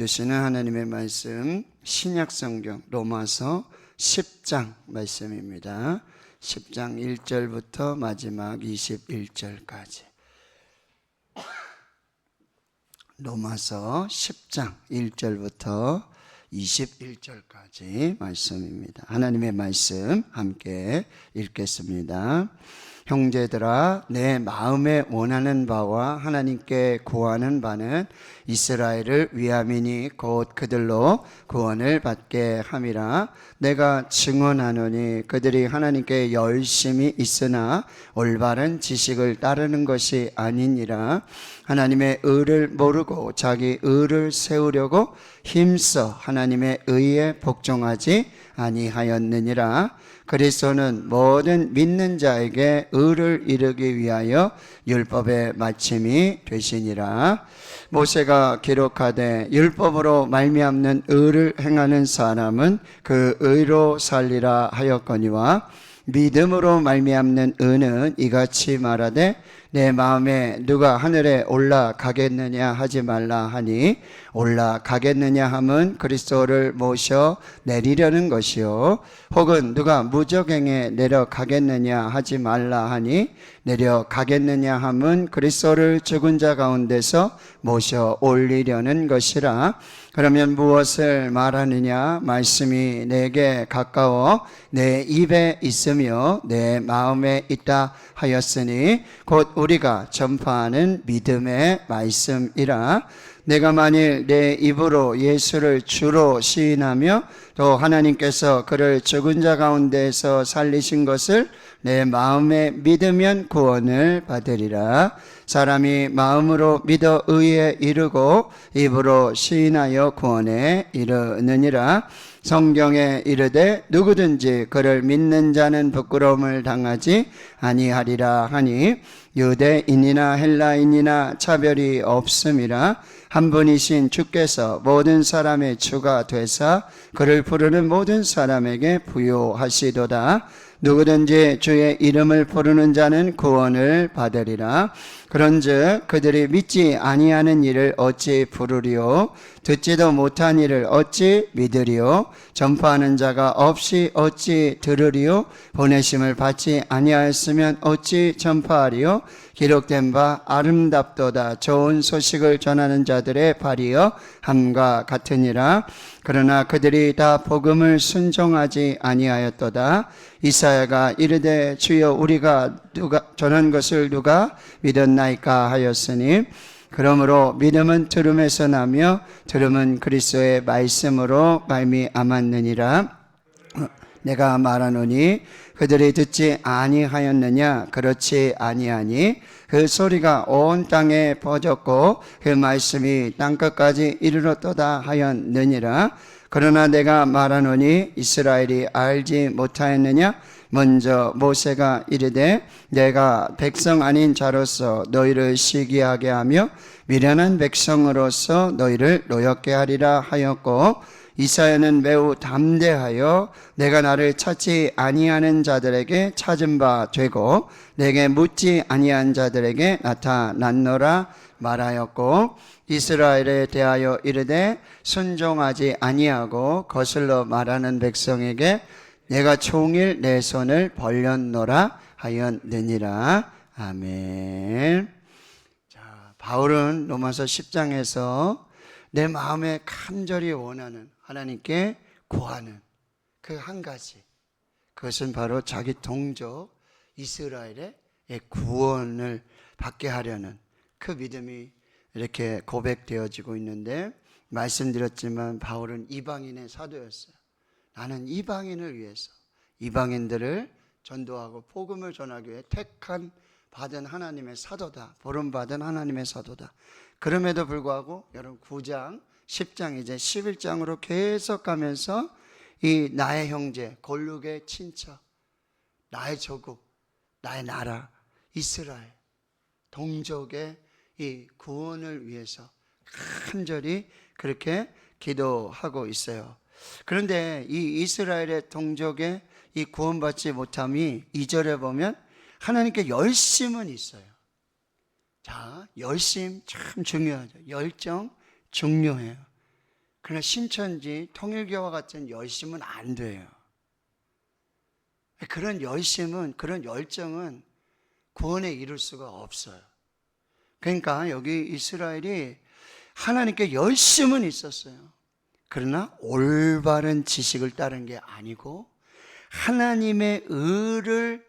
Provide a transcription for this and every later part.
주시는 하나님의 말씀 신약성경 로마서 10장 말씀입니다. 10장 1절부터 마지막 21절까지. 로마서 10장 1절부터 21절까지 말씀입니다. 하나님의 말씀 함께 읽겠습니다. 형제들아, 내 마음에 원하는 바와 하나님께 구하는 바는 이스라엘을 위함이니 곧 그들로 구원을 받게 함이라. 내가 증언하노니 그들이 하나님께 열심히 있으나 올바른 지식을 따르는 것이 아니니라. 하나님의 의를 모르고 자기 의를 세우려고 힘써 하나님의 의에 복종하지 아니하였느니라. 그리스도는 모든 믿는 자에게 의를 이루기 위하여 율법의 마침이 되시니라. 모세가 기록하되 율법으로 말미암는 의를 행하는 사람은 그 의로 살리라 하였거니와 믿음으로 말미암는 의는 이같이 말하되 내 마음에 누가 하늘에 올라가겠느냐 하지 말라 하니 올라가겠느냐 함은 그리스도를 모셔 내리려는 것이요 혹은 누가 무저갱에 내려가겠느냐 하지 말라 하니 내려가겠느냐 함은 그리스도를 죽은 자 가운데서 모셔 올리려는 것이라. 그러면 무엇을 말하느냐? 말씀이 내게 가까워 내 입에 있으며 내 마음에 있다 하였으니 곧 우리가 전파하는 믿음의 말씀이라. 내가 만일 내 입으로 예수를 주로 시인하며 또 하나님께서 그를 죽은 자 가운데서 살리신 것을 내 마음에 믿으면 구원을 받으리라. 사람이 마음으로 믿어 의에 이르고 입으로 시인하여 구원에 이르느니라. 성경에 이르되 누구든지 그를 믿는 자는 부끄러움을 당하지 아니하리라 하니 유대인이나 헬라인이나 차별이 없음이라. 한 분이신 주께서 모든 사람의 주가 되사 그를 부르는 모든 사람에게 부요하시도다. 누구든지 주의 이름을 부르는 자는 구원을 받으리라. 그런즉 그들이 믿지 아니하는 일을 어찌 부르리요? 듣지도 못한 일을 어찌 믿으리요? 전파하는 자가 없이 어찌 들으리요? 보내심을 받지 아니하였으면 어찌 전파하리요? 기록된 바 아름답도다 좋은 소식을 전하는 자들의 발이여 함과 같으니라. 그러나 그들이 다 복음을 순종하지 아니하였도다. 이사야가 이르되 주여 우리가 전한 것을 누가 믿었나이까 하였으니 그러므로 믿음은 들음에서 나며 들음은 그리스도의 말씀으로 말미암았느니라. 내가 말하노니 그들이 듣지 아니하였느냐? 그렇지 아니하니 그 소리가 온 땅에 퍼졌고 그 말씀이 땅끝까지 이르렀도다 하였느니라. 그러나 내가 말하노니 이스라엘이 알지 못하였느냐? 먼저 모세가 이르되 내가 백성 아닌 자로서 너희를 시기하게 하며 미련한 백성으로서 너희를 노엽게 하리라 하였고 이사야는 매우 담대하여 내가 나를 찾지 아니하는 자들에게 찾은 바 되고 내게 묻지 아니한 자들에게 나타났노라 말하였고 이스라엘에 대하여 이르되 순종하지 아니하고 거슬러 말하는 백성에게 내가 종일 내 손을 벌렸노라 하였느니라. 아멘. 자, 바울은 로마서 10장에서 내 마음에 간절히 원하는 하나님께 구하는 그 한 가지, 그것은 바로 자기 동족 이스라엘의 구원을 받게 하려는 그 믿음이 이렇게 고백되어지고 있는데, 말씀드렸지만 바울은 이방인의 사도였어요. 나는 이방인을 위해서 이방인들을 전도하고 복음을 전하기 위해 택한 받은 하나님의 사도다. 보름받은 하나님의 사도다. 그럼에도 불구하고 여러분 9장, 10장 이제 11장으로 계속 가면서 이 나의 형제, 골육의 친척, 나의 조국, 나의 나라, 이스라엘, 동족의 이 구원을 위해서 간절히 그렇게 기도하고 있어요. 그런데 이 이스라엘의 동족의 이 구원받지 못함이 2절에 보면 하나님께 열심은 있어요. 자, 열심 참 중요하죠. 열정 중요해요. 그러나 신천지 통일교와 같은 열심은 안 돼요. 그런 열심은, 그런 열정은 구원에 이룰 수가 없어요. 그러니까 여기 이스라엘이 하나님께 열심은 있었어요. 그러나 올바른 지식을 따른 게 아니고 하나님의 의를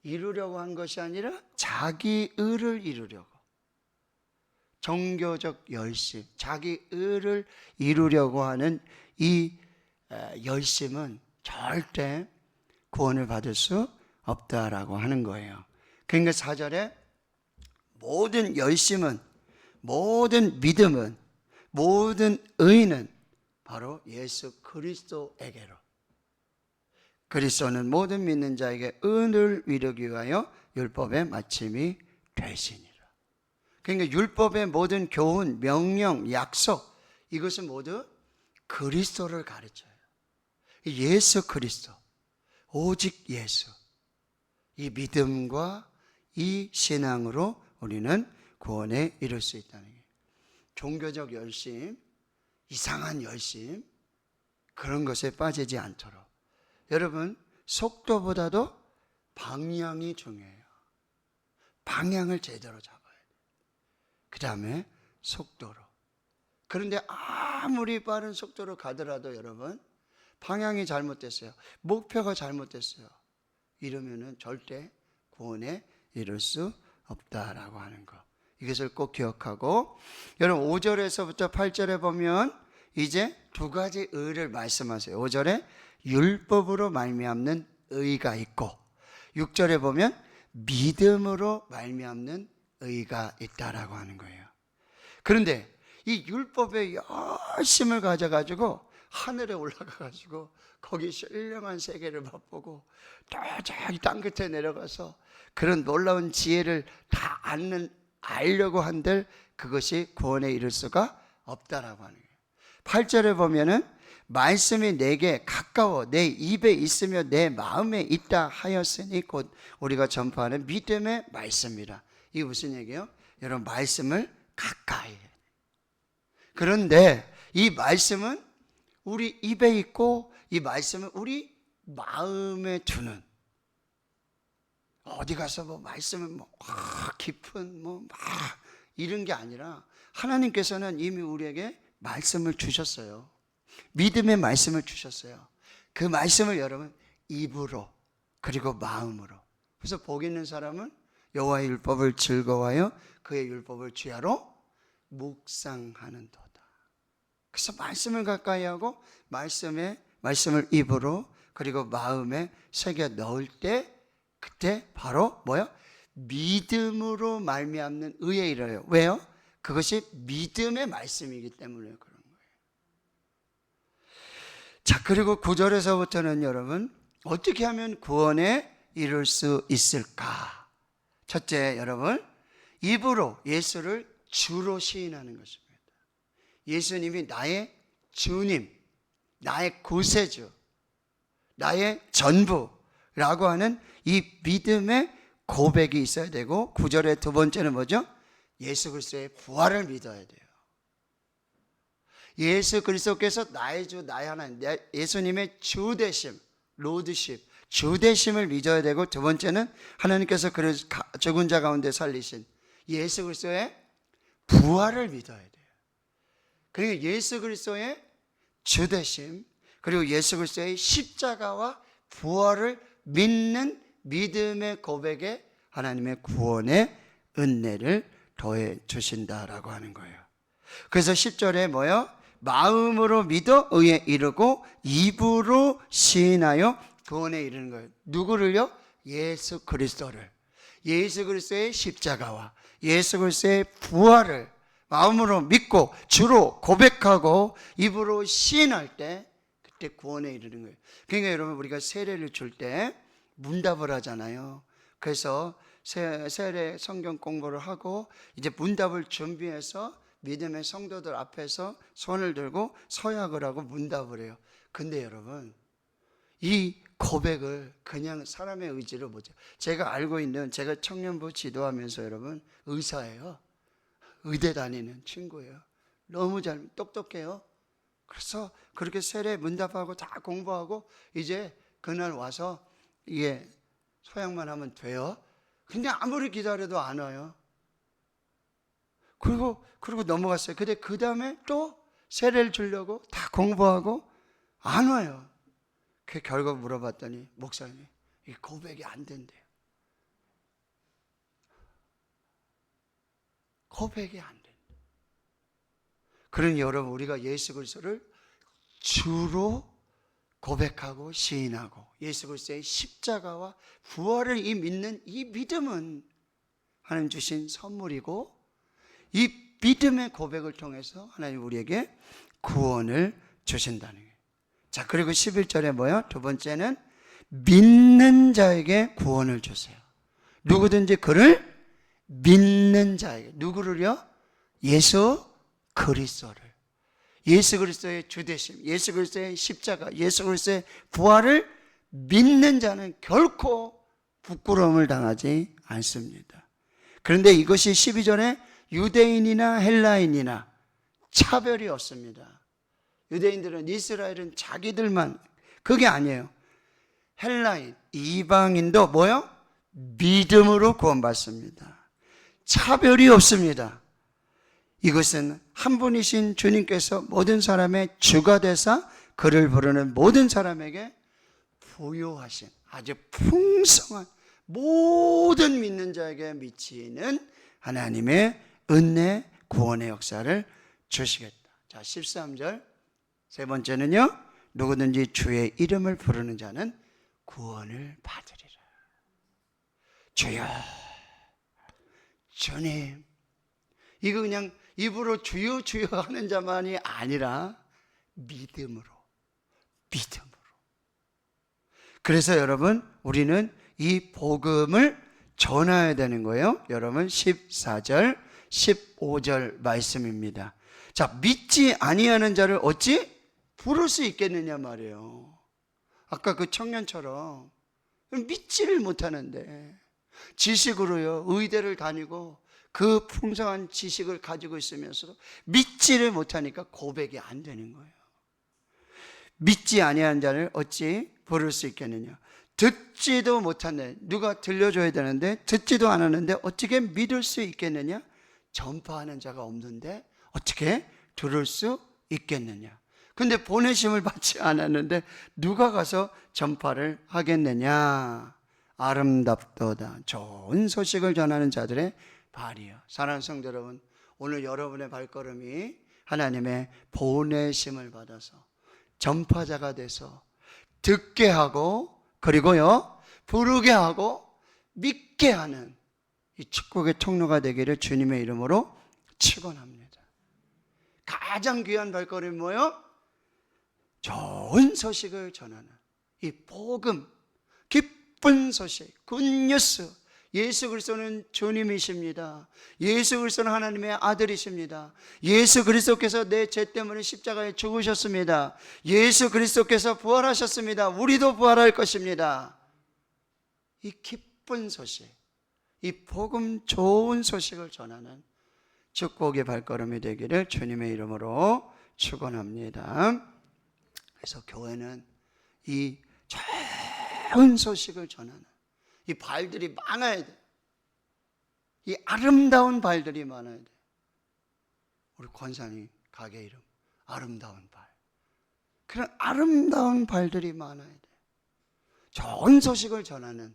이루려고 한 것이 아니라 자기 의를 이루려고, 종교적 열심, 자기 의를 이루려고 하는 이 열심은 절대 구원을 받을 수 없다라고 하는 거예요. 그러니까 4절에 모든 열심은, 모든 믿음은, 모든 의는 바로 예수 그리스도에게로, 그리스도는 모든 믿는 자에게 은을 이루기 위하여 율법의 마침이 되시니라. 그러니까 율법의 모든 교훈, 명령, 약속, 이것은 모두 그리스도를 가르쳐요. 예수 그리스도, 오직 예수. 이 믿음과 이 신앙으로 우리는 구원에 이룰 수 있다는 거예요. 종교적 열심, 이상한 열심, 그런 것에 빠지지 않도록. 여러분, 속도보다도 방향이 중요해요. 방향을 제대로 잡아야 돼요. 그 다음에 속도로. 그런데 아무리 빠른 속도로 가더라도 여러분, 방향이 잘못됐어요. 목표가 잘못됐어요. 이러면은 절대 구원에 이룰 수 없다라고 하는 거. 이것을 꼭 기억하고, 여러분 5절에서부터 8절에 보면 이제 두 가지 의를 말씀하세요. 5절에 율법으로 말미암는 의가 있고, 6절에 보면 믿음으로 말미암는 의가 있다라고 하는 거예요. 그런데 이 율법의 열심을 가져가지고 하늘에 올라가가지고 거기 신령한 세계를 맛보고 또 저기 땅끝에 내려가서 그런 놀라운 지혜를 다 알려고 한들 그것이 구원에 이를 수가 없다라고 하는 거예요. 8절에 보면은 말씀이 내게 가까워 내 입에 있으며 내 마음에 있다 하였으니 곧 우리가 전파하는 믿음의 말씀이라. 이게 무슨 얘기예요? 여러분, 말씀을 가까이 해야 돼요. 그런데 이 말씀은 우리 입에 있고 이 말씀은 우리 마음에 두는, 어디 가서 뭐 말씀을 뭐 깊은 뭐 막 이런 게 아니라 하나님께서는 이미 우리에게 말씀을 주셨어요. 믿음의 말씀을 주셨어요. 그 말씀을 여러분 입으로 그리고 마음으로. 그래서 복 있는 사람은 여호와의 율법을 즐거워하여 그의 율법을 주야로 묵상하는 도다. 그래서 말씀을 가까이 하고 말씀을 입으로 그리고 마음에 새겨 넣을 때 그때 바로 뭐요? 믿음으로 말미암는 의에 이르러요. 왜요? 그것이 믿음의 말씀이기 때문에 그런 거예요. 자, 그리고 9절에서부터는 여러분 어떻게 하면 구원에 이룰 수 있을까? 첫째, 여러분 입으로 예수를 주로 시인하는 것입니다. 예수님이 나의 주님, 나의 구세주, 나의 전부라고 하는 이 믿음의 고백이 있어야 되고, 9절의 두 번째는 뭐죠? 예수 그리스도의 부활을 믿어야 돼요. 예수 그리스도께서 나의 주, 나의 하나님, 예수님의 주되심, 로드십, 주되심을 믿어야 되고, 두 번째는 하나님께서 그를 죽은 자 가운데 살리신 예수 그리스도의 부활을 믿어야 돼요. 그러니까 예수 그리스도의 주되심, 그리고 예수 그리스도의 십자가와 부활을 믿는 믿음의 고백에 하나님의 구원의 은혜를 더해 주신다라고 하는 거예요. 그래서 10절에 뭐요? 마음으로 믿어 의에 이르고 입으로 시인하여 구원에 이르는 거예요. 누구를요? 예수 그리스도를. 예수 그리스도의 십자가와 예수 그리스도의 부활을 마음으로 믿고 주로 고백하고 입으로 시인할 때 그때 구원에 이르는 거예요. 그러니까 여러분, 우리가 세례를 줄 때 문답을 하잖아요. 그래서 세례 성경 공부를 하고 이제 문답을 준비해서 믿음의 성도들 앞에서 손을 들고 서약을 하고 문답을 해요. 근데 여러분, 이 고백을 그냥 사람의 의지로 보죠. 제가 알고 있는, 제가 청년부 지도하면서 여러분 의사예요. 의대 다니는 친구예요. 너무 똑똑해요. 그래서 그렇게 세례 문답하고 다 공부하고 이제 그날 와서 이게 소양만 하면 돼요. 근데 아무리 기다려도 안 와요. 그리고 넘어갔어요. 근데 그 다음에 또 세례를 주려고 다 공부하고 안 와요. 그 결과 물어봤더니 목사님이 이 고백이 안 된대요. 고백이 안 된다. 그러니 여러분, 우리가 예수 그리스도를 주로 고백하고 시인하고 예수 그리스도의 십자가와 부활을 믿는 이 믿음은 하나님 주신 선물이고, 이 믿음의 고백을 통해서 하나님 우리에게 구원을 주신다는 거예요. 자, 그리고 11절에 뭐요? 두 번째는 믿는 자에게 구원을 주세요. 누구든지 그를 믿는 자에게. 누구를요? 예수 그리스도를. 예수 그리스도의 주되심, 예수 그리스도의 십자가, 예수 그리스도의 부활을 믿는 자는 결코 부끄러움을 당하지 않습니다. 그런데 이것이 12절에 유대인이나 헬라인이나 차별이 없습니다. 유대인들은, 이스라엘은 자기들만, 그게 아니에요. 헬라인, 이방인도 뭐요? 믿음으로 구원받습니다. 차별이 없습니다. 이것은 한 분이신 주님께서 모든 사람의 주가 되사 그를 부르는 모든 사람에게 부요하신 아주 풍성한 모든 믿는 자에게 미치는 하나님의 은혜 구원의 역사를 주시겠다. 자, 13절 세 번째는요, 누구든지 주의 이름을 부르는 자는 구원을 받으리라. 주여, 주님. 이거 그냥 입으로 주여 주여 하는 자만이 아니라 믿음으로. 그래서 여러분, 우리는 이 복음을 전해야 되는 거예요. 여러분, 14절 15절 말씀입니다. 자, 믿지 아니하는 자를 어찌 부를 수 있겠느냐 말이에요. 아까 그 청년처럼 믿지를 못하는데 지식으로요, 의대를 다니고 그 풍성한 지식을 가지고 있으면서도 믿지를 못하니까 고백이 안 되는 거예요. 믿지 아니하는 자를 어찌 부를 수 있겠느냐. 듣지도 못하네. 누가 들려줘야 되는데 듣지도 않았는데 어떻게 믿을 수 있겠느냐. 전파하는 자가 없는데 어떻게 들을 수 있겠느냐. 근데 보내심을 받지 않았는데 누가 가서 전파를 하겠느냐. 아름답도다. 좋은 소식을 전하는 자들의 발이요. 사랑하는 성도 여러분, 오늘 여러분의 발걸음이 하나님의 보내심을 받아서 전파자가 돼서 듣게 하고, 그리고요 부르게 하고 믿게 하는 이 축복의 통로가 되기를 주님의 이름으로 축원합니다. 가장 귀한 발걸음이 뭐예요? 좋은 소식을 전하는 이 복음, 기쁜 소식, 굿뉴스. 예수 그리스도는 주님이십니다. 예수 그리스도는 하나님의 아들이십니다. 예수 그리스도께서 내 죄 때문에 십자가에 죽으셨습니다. 예수 그리스도께서 부활하셨습니다. 우리도 부활할 것입니다. 이 기쁜 소식, 이 복음 좋은 소식을 전하는 축복의 발걸음이 되기를 주님의 이름으로 축원합니다. 그래서 교회는 이 좋은 소식을 전하는 이 발들이 많아야 돼. 이 아름다운 발들이 많아야 돼. 우리 권사님 가게 이름 아름다운 발. 그런 아름다운 발들이 많아야 돼. 좋은 소식을 전하는.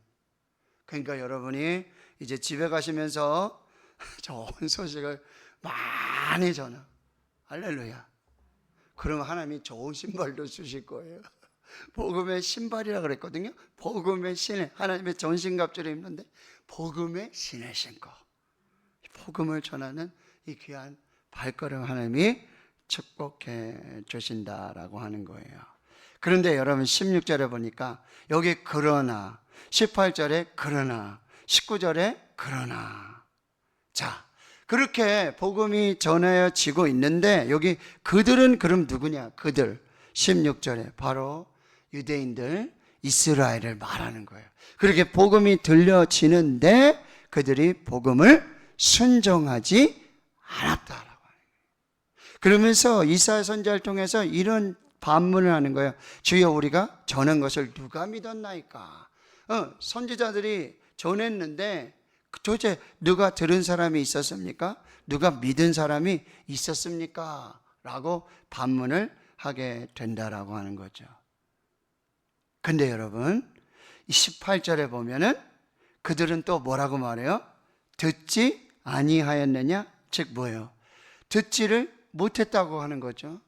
그러니까 여러분이 이제 집에 가시면서 좋은 소식을 많이 전하. 할렐루야. 그러면 하나님이 좋은 신발도 주실 거예요. 복음의 신발이라 그랬거든요. 복음의 신을, 하나님의 전신갑주를 입는데 복음의 신을 신고 복음을 전하는 이 귀한 발걸음 하나님이 축복해 주신다라고 하는 거예요. 그런데 여러분 16절에 보니까 여기 그러나, 18절에 그러나, 19절에 그러나. 자, 그렇게 복음이 전해지고 있는데 여기 그들은 그럼 누구냐? 그들 16절에 바로 유대인들, 이스라엘을 말하는 거예요. 그렇게 복음이 들려지는데 그들이 복음을 순종하지 않았다라고 하는 거예요. 그러면서 이사야 선지자를 통해서 이런 반문을 하는 거예요. 주여 우리가 전한 것을 누가 믿었나이까? 선지자들이 전했는데 도대체 누가 들은 사람이 있었습니까? 누가 믿은 사람이 있었습니까? 라고 반문을 하게 된다라고 하는 거죠. 근데 여러분 18절에 보면은 그들은 또 뭐라고 말해요? 듣지 아니하였느냐? 즉 뭐예요? 듣지를 못했다고 하는 거죠.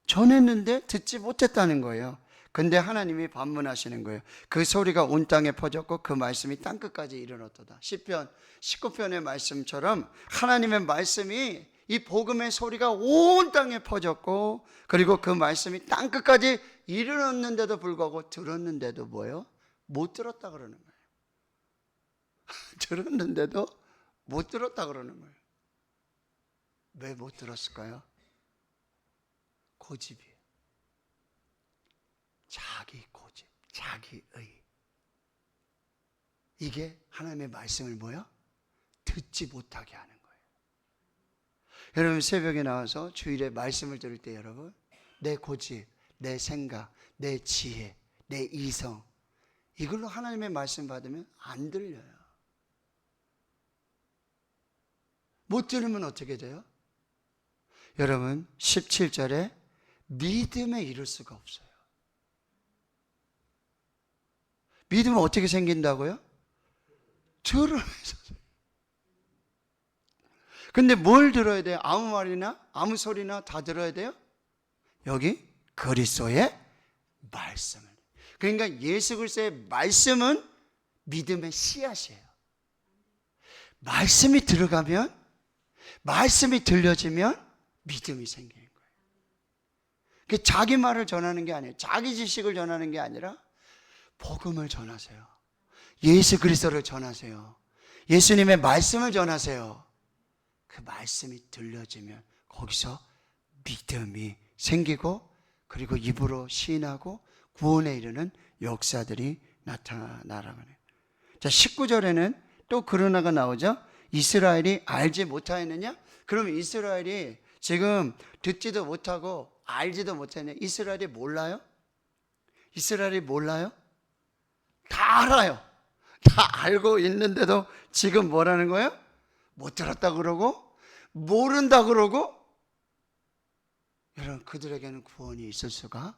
전했는데 듣지 못했다는 거예요. 근데 하나님이 반문하시는 거예요. 그 소리가 온 땅에 퍼졌고 그 말씀이 땅끝까지 이르렀도다. 시편 19편의 말씀처럼 하나님의 말씀이, 이 복음의 소리가 온 땅에 퍼졌고, 그리고 그 말씀이 땅끝까지 이르렀는데도 불구하고 들었는데도 뭐예요? 못 들었다 그러는 거예요. 들었는데도 못 들었다 그러는 거예요. 왜 못 들었을까요? 고집이에요. 자기 고집, 자기의. 이게 하나님의 말씀을 뭐요? 듣지 못하게 하는 거예요. 여러분 새벽에 나와서 주일에 말씀을 들을 때 여러분, 내 고집, 내 생각, 내 지혜, 내 이성, 이걸로 하나님의 말씀 받으면 안 들려요. 못 들으면 어떻게 돼요? 여러분 17절에 믿음에 이를 수가 없어요. 믿음은 어떻게 생긴다고요? 들으면서. 근데 뭘 들어야 돼요? 아무 말이나 아무 소리나 다 들어야 돼요? 여기 그리스도의 말씀을. 그러니까 예수 그리스도의 말씀은 믿음의 씨앗이에요. 말씀이 들어가면, 말씀이 들려지면 믿음이 생기는 거예요. 자기 말을 전하는 게 아니에요. 자기 지식을 전하는 게 아니라 복음을 전하세요. 예수 그리스도를 전하세요. 예수님의 말씀을 전하세요. 그 말씀이 들려지면 거기서 믿음이 생기고, 그리고 입으로 시인하고 구원에 이르는 역사들이 나타나라고 해요. 자, 19절에는 또 그러나가 나오죠. 이스라엘이 알지 못하였느냐? 그럼 이스라엘이 지금 듣지도 못하고 알지도 못하느냐? 이스라엘이 몰라요? 이스라엘이 몰라요? 다 알아요. 다 알고 있는데도 지금 뭐라는 거예요? 못 들었다 그러고 모른다 그러고. 여러분 그들에게는 구원이 있을 수가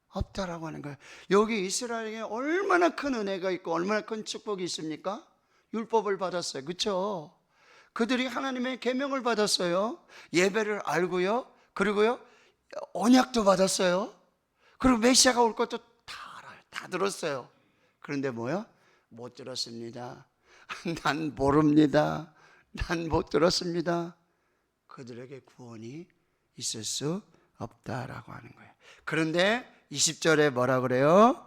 없다라고 하는 거예요. 여기 이스라엘에게 얼마나 큰 은혜가 있고 얼마나 큰 축복이 있습니까? 율법을 받았어요. 그렇죠? 그들이 하나님의 계명을 받았어요. 예배를 알고요. 그리고요 언약도 받았어요. 그리고 메시아가 올 것도 다 알아요. 다 들었어요. 그런데 뭐요? 못 들었습니다. 난 모릅니다. 난 못 들었습니다. 그들에게 구원이 있을 수 없다라고 하는 거예요. 그런데 20절에 뭐라 그래요?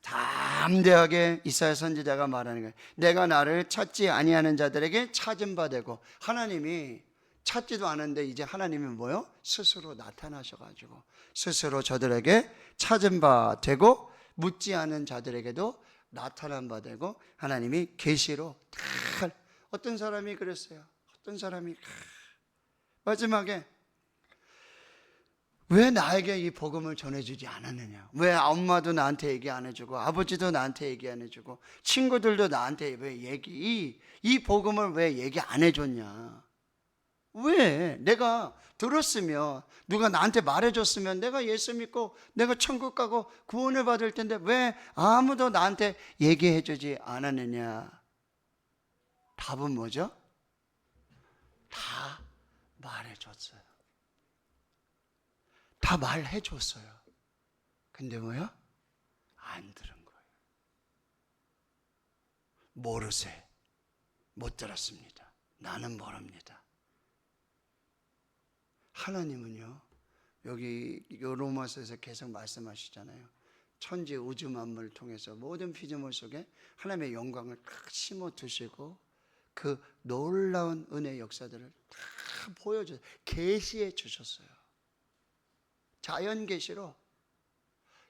담대하게 이사야 선지자가 말하는 거예요. 내가 나를 찾지 아니하는 자들에게 찾은 바 되고. 하나님이 찾지도 않은데 이제 하나님이 뭐요? 스스로 나타나셔가지고 스스로 저들에게 찾은 바 되고, 묻지 않은 자들에게도 나타난 바 되고, 하나님이 계시로 다. 어떤 사람이 그랬어요. 어떤 사람이 마지막에 왜 나에게 이 복음을 전해주지 않았느냐? 왜 엄마도 나한테 얘기 안 해주고 아버지도 나한테 얘기 안 해주고 친구들도 나한테 왜 이 복음을 왜 얘기 안 해줬냐? 왜? 내가 들었으면, 누가 나한테 말해줬으면 내가 예수 믿고 내가 천국 가고 구원을 받을 텐데 왜 아무도 나한테 얘기해주지 않았느냐? 답은 뭐죠? 다 말해줬어요. 다 말해줬어요. 근데 뭐야? 안 들은 거예요. 모르세. 못 들었습니다. 나는 모릅니다. 하나님은요, 여기 로마서에서 계속 말씀하시잖아요. 천지 우주 만물을 통해서 모든 피조물 속에 하나님의 영광을 딱 심어 두시고 그 놀라운 은혜 역사들을 다 보여줘서 계시해 주셨어요. 자연 계시로.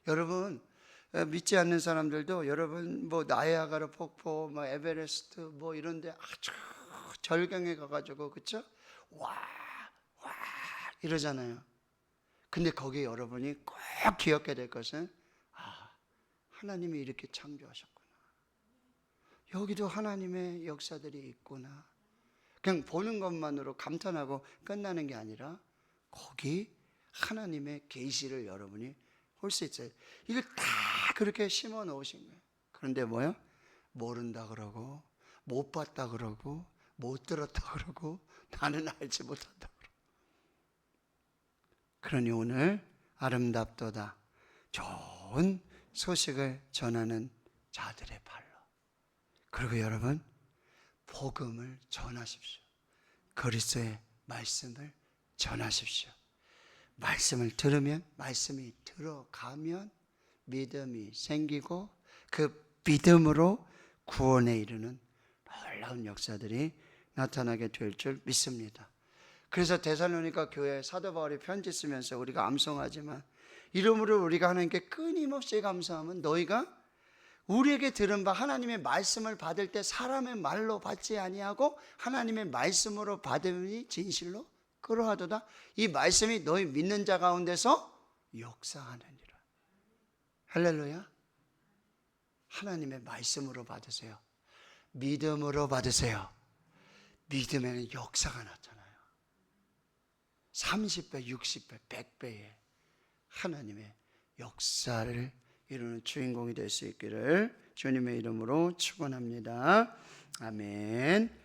여러분 믿지 않는 사람들도 여러분 뭐 나이아가라 폭포, 뭐 에베레스트 뭐 이런데 아주 절경에 가가지고 그쵸? 와 이러잖아요. 근데 거기에 여러분이 꼭 기억해야 될 것은 하나님이 이렇게 창조하셨구나. 여기도 하나님의 역사들이 있구나. 그냥 보는 것만으로 감탄하고 끝나는 게 아니라 거기 하나님의 계시를 여러분이 볼 수 있어요. 이걸 다 그렇게 심어 놓으신 거예요. 그런데 뭐요? 모른다 그러고 못 봤다 그러고 못 들었다 그러고 나는 알지 못한다 그러고. 그러니 오늘 아름답도다 좋은 소식을 전하는 자들의 발로, 그리고 여러분 복음을 전하십시오. 그리스도의 말씀을 전하십시오. 말씀을 들으면, 말씀이 들어가면 믿음이 생기고 그 믿음으로 구원에 이르는 놀라운 역사들이 나타나게 될 줄 믿습니다. 그래서 데살로니가 교회에 사도 바울이 편지 쓰면서 우리가 암송하지만, 이러므로 우리가 하나님께 끊임없이 감사하면 너희가 우리에게 들은 바 하나님의 말씀을 받을 때 사람의 말로 받지 아니하고 하나님의 말씀으로 받으니 진실로 그러하도다. 이 말씀이 너희 믿는 자 가운데서 역사하느니라. 할렐루야. 하나님의 말씀으로 받으세요. 믿음으로 받으세요. 믿음에는 역사가 나타나요. 30배, 60배, 100배의 하나님의 역사를 이루는 주인공이 될 수 있기를 주님의 이름으로 축원합니다. 아멘.